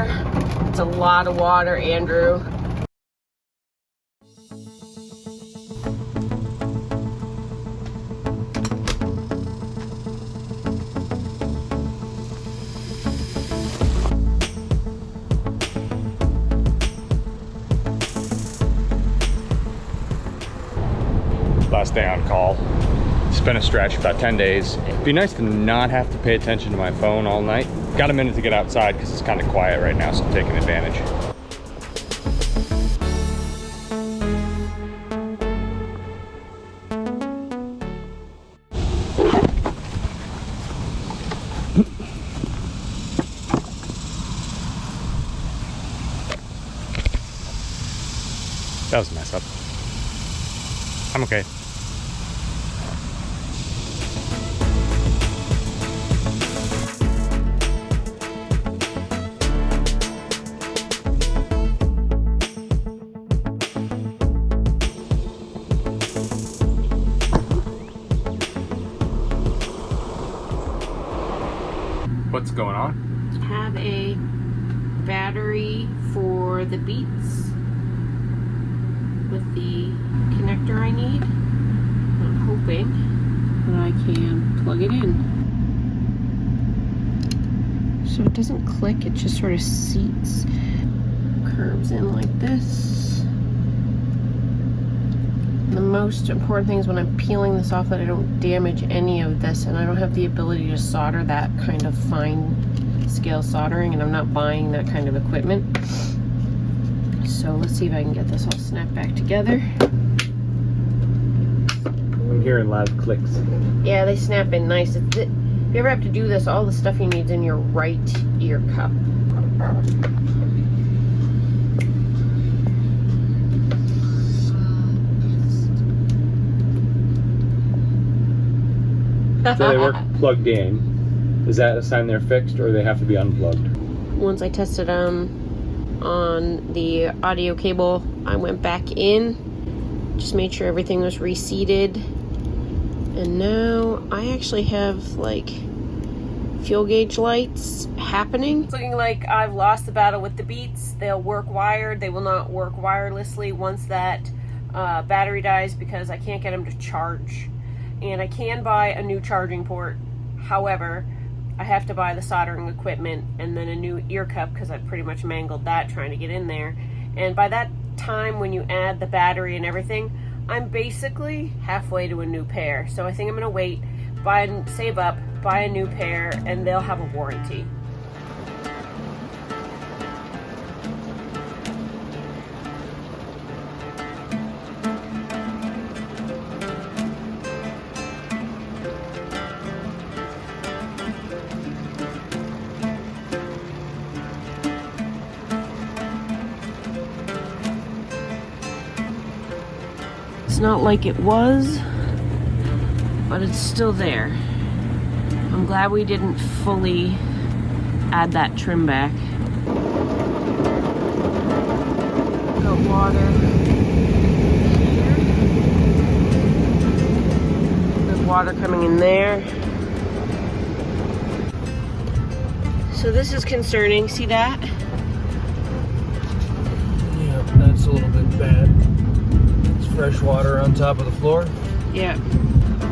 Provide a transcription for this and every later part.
water. It's a lot of water, Andrew. Last day on call. It's been a stretch, about 10 days. It'd be nice to not have to pay attention to my phone all night. Got a minute to get outside because it's kind of quiet right now, so I'm taking advantage. That was a mess up. I'm okay. What's going on? Have a battery for the Beats with the connector I need. I'm hoping that I can plug it in. So it doesn't click, it just sort of seats, curves in like this. The most important thing is when I'm peeling this off that I don't damage any of this, and I don't have the ability to solder that kind of fine scale soldering, and I'm not buying that kind of equipment. So let's see if I can get this all snapped back together. I'm hearing loud clicks. Yeah, they snap in nice. If you ever have to do this, all the stuff you need is in your right ear cup. So they work plugged in. Is that a sign they're fixed, or they have to be unplugged? Once I tested them on the audio cable, I went back in, just made sure everything was reseated, and now I actually have like fuel gauge lights happening. It's looking like I've lost the battle with the Beats. They'll work wired, they will not work wirelessly once that battery dies, because I can't get them to charge. And I can buy a new charging port. However, I have to buy the soldering equipment and then a new ear cup, because I pretty much mangled that trying to get in there. And by that time, when you add the battery and everything, I'm basically halfway to a new pair. So I think I'm gonna wait, save up, buy a new pair, and they'll have a warranty. It's not like it was, but it's still there. I'm glad we didn't fully add that trim back. Got water here. There's water coming in there. So this is concerning, see that? Yeah, that's a little bit bad. Fresh water on top of the floor. Yeah.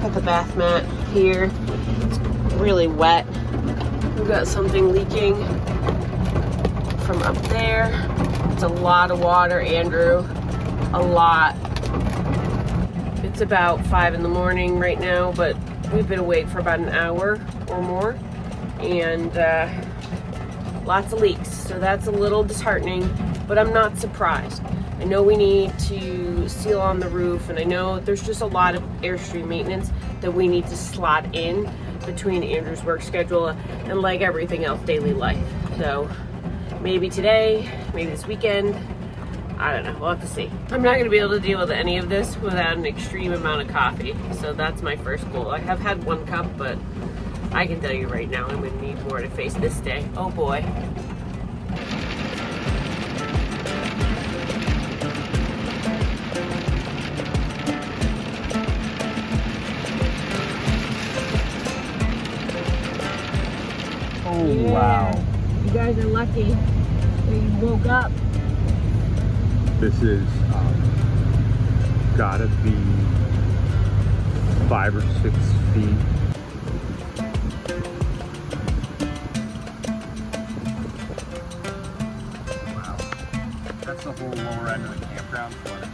Got the bath mat here. It's really wet. We've got something leaking from up there. It's a lot of water, Andrew. A lot. It's about 5 in the morning right now, but we've been awake for about an hour or more. And lots of leaks. So that's a little disheartening, but I'm not surprised. I know we need to seal on the roof, and I know there's just a lot of Airstream maintenance that we need to slot in between Andrew's work schedule and, like everything else, daily life. So maybe today, maybe this weekend, I don't know, we'll have to see. I'm not gonna be able to deal with any of this without an extreme amount of coffee. So that's my first goal. I have had 1 cup, but I can tell you right now, I'm gonna need more to face this day. Oh boy. Oh, wow. You guys are lucky. We woke up. This is gotta be 5 or 6 feet. Wow, that's the whole lower end of the campground flooded.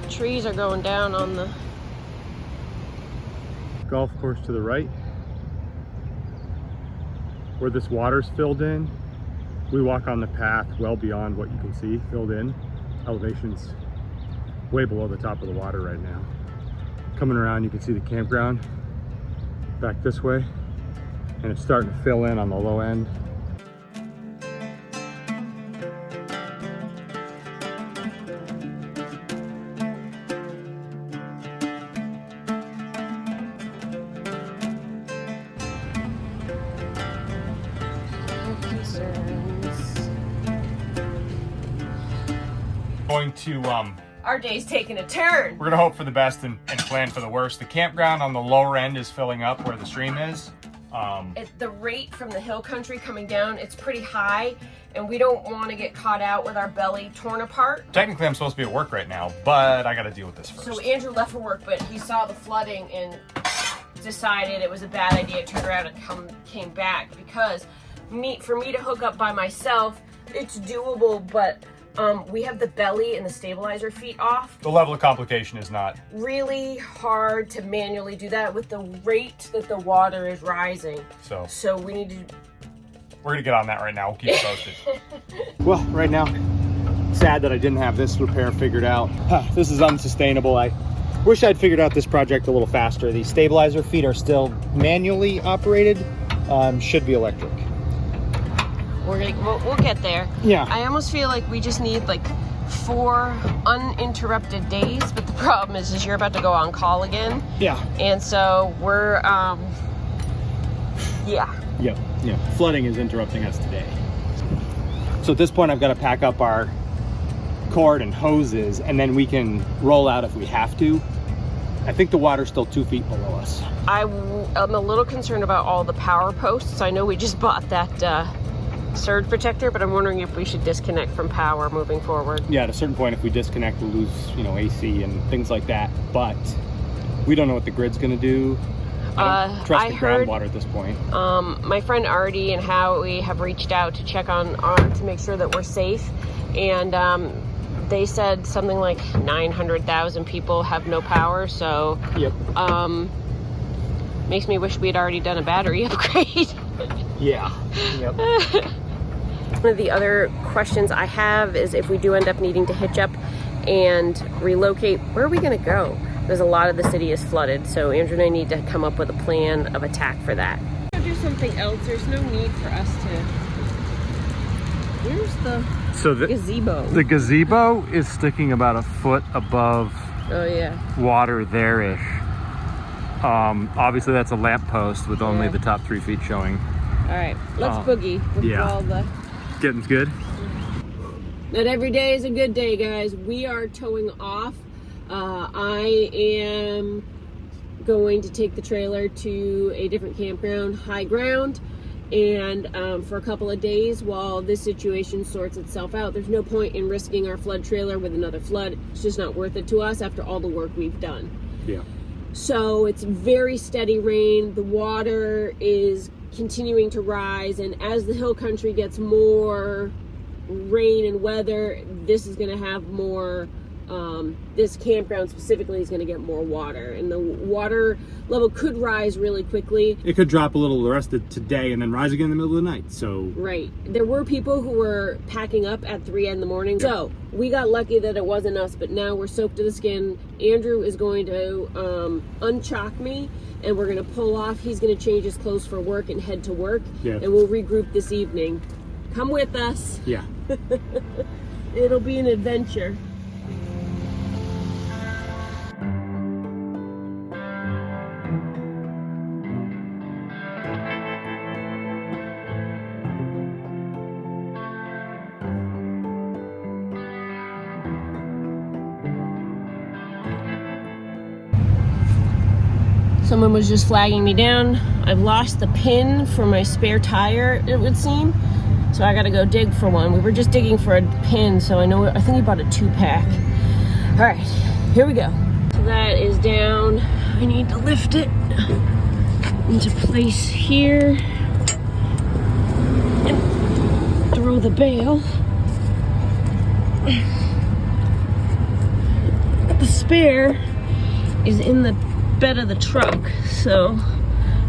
Trees are going down on the Golf course to the right. Where this water's filled in, we walk on the path well beyond what you can see filled in. Elevation's way below the top of the water right now. Coming around, you can see the campground back this way, and it's starting to fill in on the low end. Going to Our day's taking a turn. we're gonna hope for the best and plan for the worst. The campground on the lower end is filling up where the stream is. The rate from the hill country coming down, it's pretty high, and we don't want to get caught out with our belly torn apart. Technically I'm supposed to be at work right now, but I gotta deal with this first. So Andrew left for work, but he saw the flooding and decided it was a bad idea, turned around and came back, because for me to hook up by myself, it's doable, but we have the belly and the stabilizer feet off. The level of complication is not. Really hard to manually do that with the rate that the water is rising. So we need to... We're gonna get on that right now. We'll keep it posted. Well, right now, sad that I didn't have this repair figured out. This is unsustainable. I wish I'd figured out this project a little faster. These stabilizer feet are still manually operated. Should be electric. We'll get there. Yeah. I almost feel like we just need like 4 uninterrupted days, but the problem is you're about to go on call again. Yeah. And so we're, yeah. Yep. Flooding is interrupting us today. So at this point, I've got to pack up our cord and hoses, and then we can roll out if we have to. I think the water's still 2 feet below us. I'm a little concerned about all the power posts. I know we just bought that surge protector, but I'm wondering if we should disconnect from power moving forward. Yeah, at a certain point, if we disconnect, we'll lose, AC and things like that. But we don't know what the grid's going to do. I don't trust the groundwater at this point. My friend Artie and Howie have reached out to check on to make sure that we're safe, and they said something like 900,000 people have no power. So yep. Makes me wish we had already done a battery upgrade. Yeah. Yep. One of the other questions I have is if we do end up needing to hitch up and relocate, where are we going to go? There's a lot of the city is flooded, so Andrew and I need to come up with a plan of attack for that. We'll do something else. There's no need for us to... Where's the gazebo? The gazebo is sticking about a foot above water there-ish. Obviously that's a lamppost with only the top 3 feet showing. All right, let's boogie. All the... Getting's good. Not every day is a good day, guys. We are towing off. I am going to take the trailer to a different campground, high ground, and for a couple of days while this situation sorts itself out. There's no point in risking our flood trailer with another flood. It's just not worth it to us after all the work we've done. Yeah. So it's very steady rain. The water is continuing to rise, and as the hill country gets more rain and weather, this is going to have more, this campground specifically is going to get more water, and the water level could rise really quickly. It could drop a little the rest of today and then rise again in the middle of the night. So right, there were people who were packing up at 3 in the morning. So we got lucky that it wasn't us, but now we're soaked to the skin. Andrew is going to unchock me, and we're going to pull off. He's going to change his clothes for work and head to work. Yeah. And we'll regroup this evening. Come with us. Yeah. It'll be an adventure. Someone was just flagging me down. I've lost the pin for my spare tire, it would seem. So I gotta go dig for one. We were just digging for a pin, so I think he bought a 2-pack. All right, here we go. So that is down. I need to lift it into place here and throw the bale. The spare is in the bed of the truck, so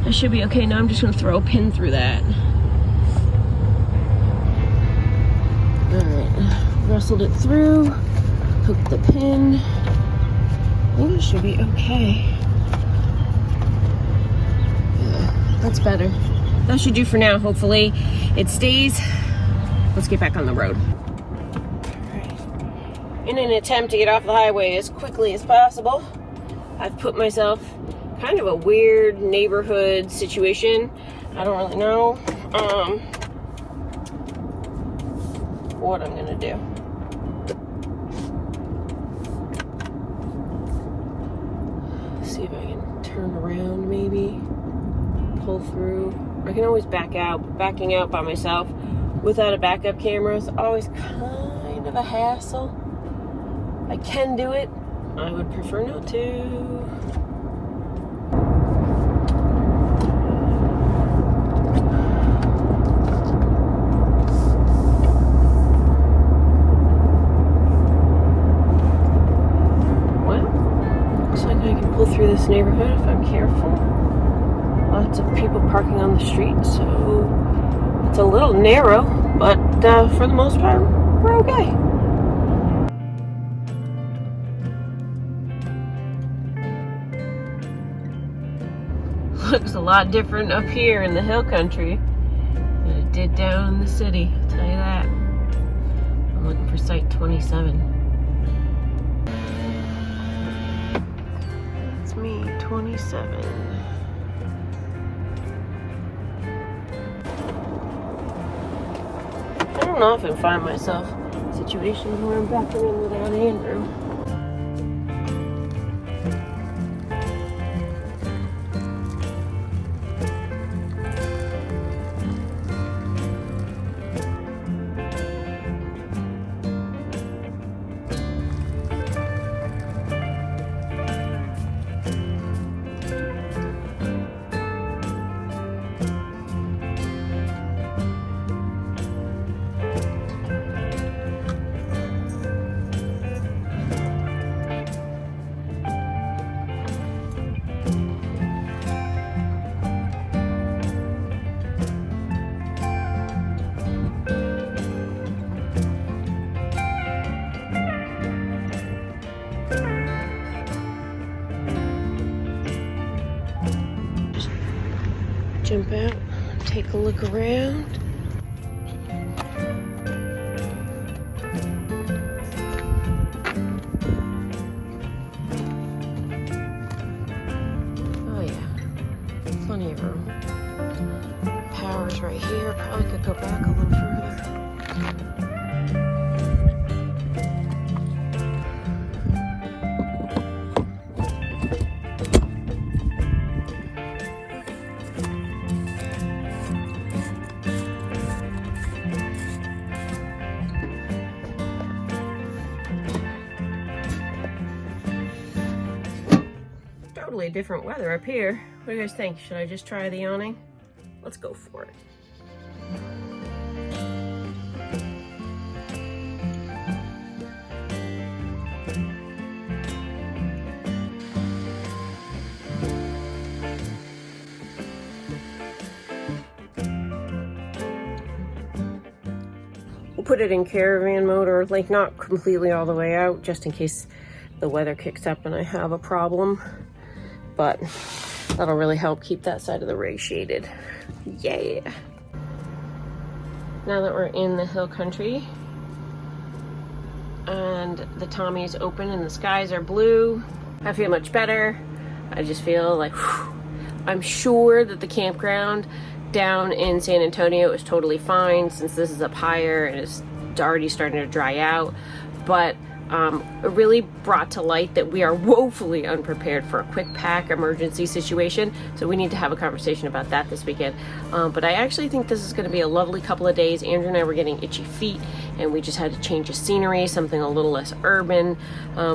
I should be okay. Now I'm just gonna throw a pin through that. All right, wrestled it through, hooked the pin. I think it should be okay. Yeah, that's better. That should do for now, hopefully. It stays. Let's get back on the road. All right. In an attempt to get off the highway as quickly as possible, I've put myself kind of a weird neighborhood situation. I don't really know what I'm gonna do. See if I can turn around, maybe pull through. I can always back out, but backing out by myself without a backup camera is always kind of a hassle. I can do it. I would prefer not to. Through this neighborhood if I'm careful. Lots of people parking on the street, so it's a little narrow, but for the most part, we're okay. Looks a lot different up here in the hill country than it did down in the city, I'll tell you that. I'm looking for site 27. Me, 27. I don't often find myself in situations where I'm backing in without Andrew. Jump out, take a look around. Oh yeah, plenty of room. Power's right here, probably could go back a little further. Totally different weather up here. What do you guys think? Should I just try the awning? Let's go for it. We'll put it in caravan mode, or like not completely all the way out, just in case the weather kicks up and I have a problem. But that'll really help keep that side of the rig shaded. Yeah. Now that we're in the hill country and the Tommy is open and the skies are blue, I feel much better. I just feel like, whew. I'm sure that the campground down in San Antonio is totally fine since this is up higher and it's already starting to dry out. But it really brought to light that we are woefully unprepared for a quick pack emergency situation. So we need to have a conversation about that this weekend. But I actually think this is going to be a lovely couple of days. Andrew and I were getting itchy feet, and we just had to change the scenery, something a little less urban,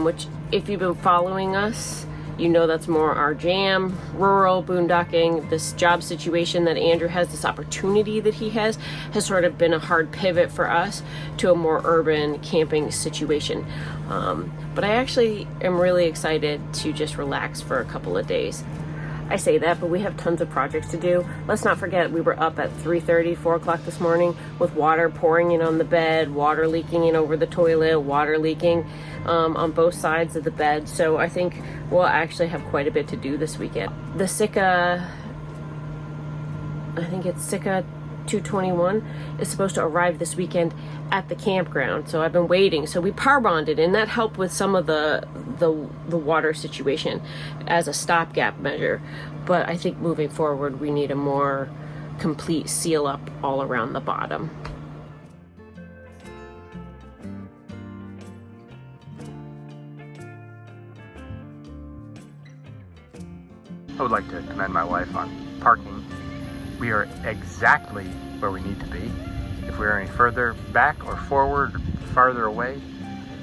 which if you've been following us, you know that's more our jam. Rural boondocking, this job situation that Andrew has, this opportunity that he has sort of been a hard pivot for us to a more urban camping situation. But I actually am really excited to just relax for a couple of days. I say that, but we have tons of projects to do. Let's not forget, we were up at 3:30, 4 o'clock this morning with water pouring in on the bed, water leaking in over the toilet, water leaking on both sides of the bed. So I think we'll actually have quite a bit to do this weekend. The Sika, I think it's Sika 221, is supposed to arrive this weekend at the campground. So I've been waiting. So we power bonded, and that helped with some of the water situation as a stopgap measure. But I think moving forward, we need a more complete seal up all around the bottom. I would like to commend my wife on parking. We are exactly where we need to be. If we were any further back or forward or farther away,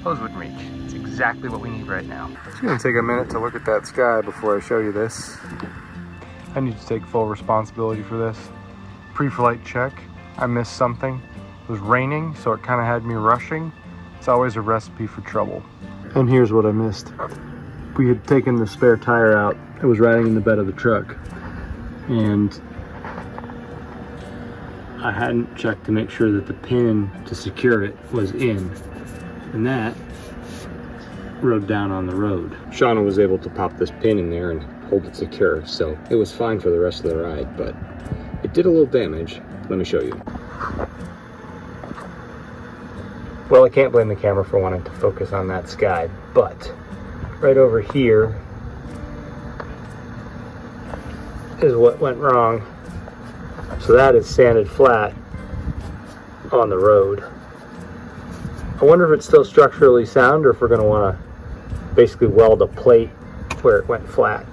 hose wouldn't reach. It's exactly what we need right now. I'm gonna take a minute to look at that sky before I show you this. I need to take full responsibility for this. Pre-flight check, I missed something. It was raining, so it kind of had me rushing. It's always a recipe for trouble. And here's what I missed. We had taken the spare tire out. It was riding in the bed of the truck. And I hadn't checked to make sure that the pin to secure it was in. And that rode down on the road. Shauna was able to pop this pin in there and hold it secure, so it was fine for the rest of the ride, but it did a little damage. Let me show you. Well, I can't blame the camera for wanting to focus on that sky, but right over here is what went wrong. So that is sanded flat on the road. I wonder if it's still structurally sound or if we're going to want to basically weld a plate where it went flat.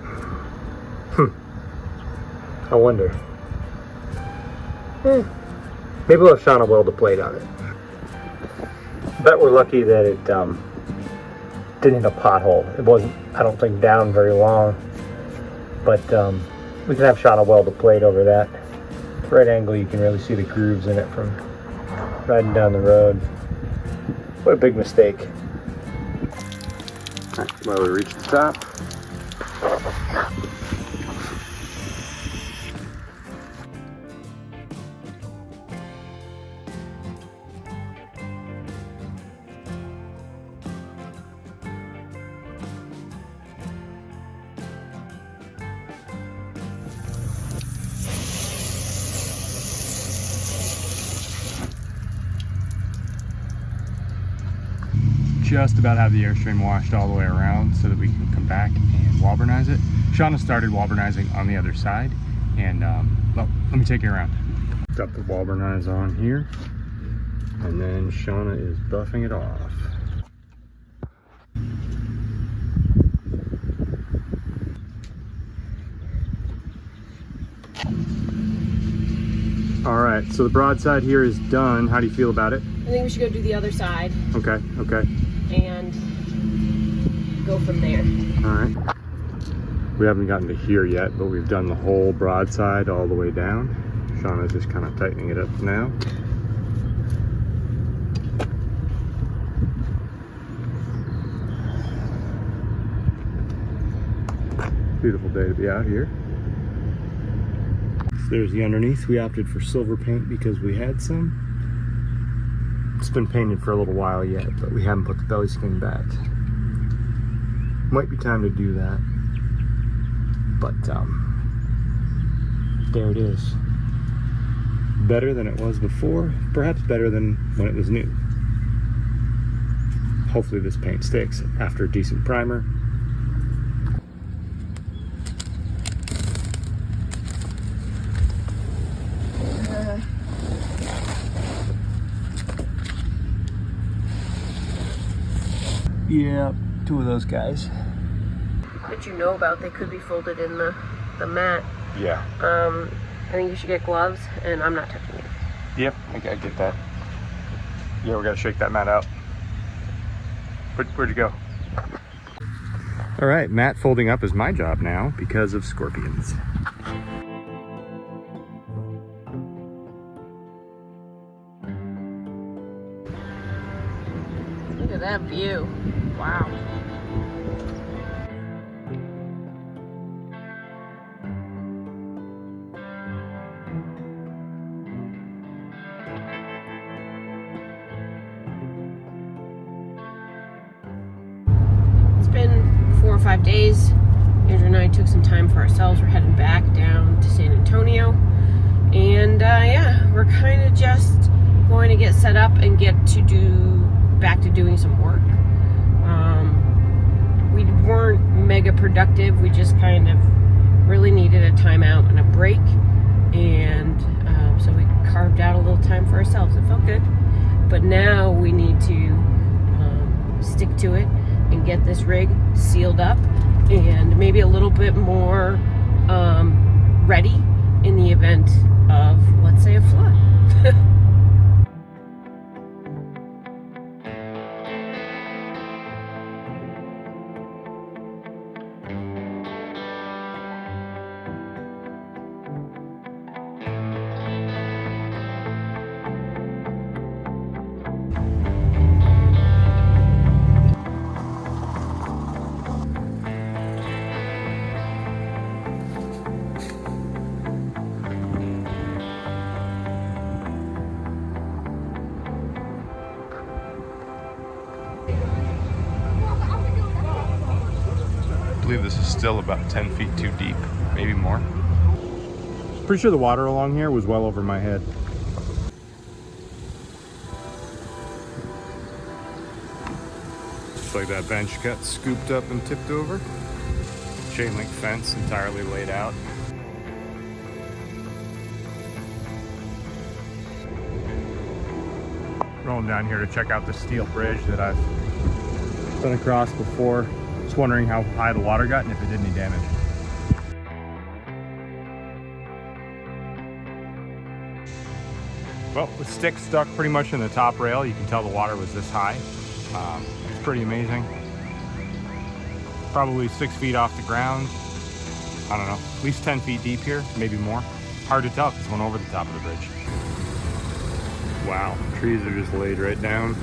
I wonder. Maybe we'll have Shauna weld a plate on it. Bet we're lucky that it didn't hit a pothole. It wasn't, I don't think, down very long. But we can have Shauna weld a plate over that. Right angle, you can really see the grooves in it from riding down the road. What a big mistake. All right, well, we reached the top. Just about have the Airstream washed all the way around so that we can come back and Walbernize it. Shauna started Walbernizing on the other side, and well, let me take you around. Got the Walbernize on here, and then Shauna is buffing it off. All right, so the broadside here is done. How do you feel about it? I think we should go do the other side. Okay, okay. And go from there. All right. We haven't gotten to here yet, but we've done the whole broadside all the way down. Shauna's just kind of tightening it up now. Beautiful day to be out here. So there's the underneath. We opted for silver paint because we had some. It's been painted for a little while yet, but we haven't put the belly skin back. Might be time to do that. But there it is. Better than it was before, perhaps better than when it was new. Hopefully this paint sticks after a decent primer. Yeah, 2 of those guys. That you know about, they could be folded in the mat. Yeah. I think you should get gloves, and I'm not touching it. Yep, I get that. Yeah, we gotta shake that mat out. Where'd you go? All right, mat folding up is my job now because of scorpions. Look at that view. Wow. It's been 4 or 5 days. Andrew and I took some time for ourselves. We're heading back down to San Antonio. And yeah, we're kind of just going to get set up and get to back to doing some work. We weren't mega productive. We just kind of really needed a timeout and a break. And so we carved out a little time for ourselves. It felt good. But now we need to stick to it and get this rig sealed up and maybe a little bit more ready in the event of, let's say, a flood. I believe this is still about 10 feet too deep, maybe more. Pretty sure the water along here was well over my head. Looks like that bench got scooped up and tipped over. Chain link fence entirely laid out. Rolling down here to check out the steel bridge that I've been across before. Just wondering how high the water got and if it did any damage. Well, the stick stuck pretty much in the top rail. You can tell the water was this high. It's pretty amazing. Probably 6 feet off the ground. I don't know, at least 10 feet deep here, maybe more. Hard to tell because it went over the top of the bridge. Wow, trees are just laid right down.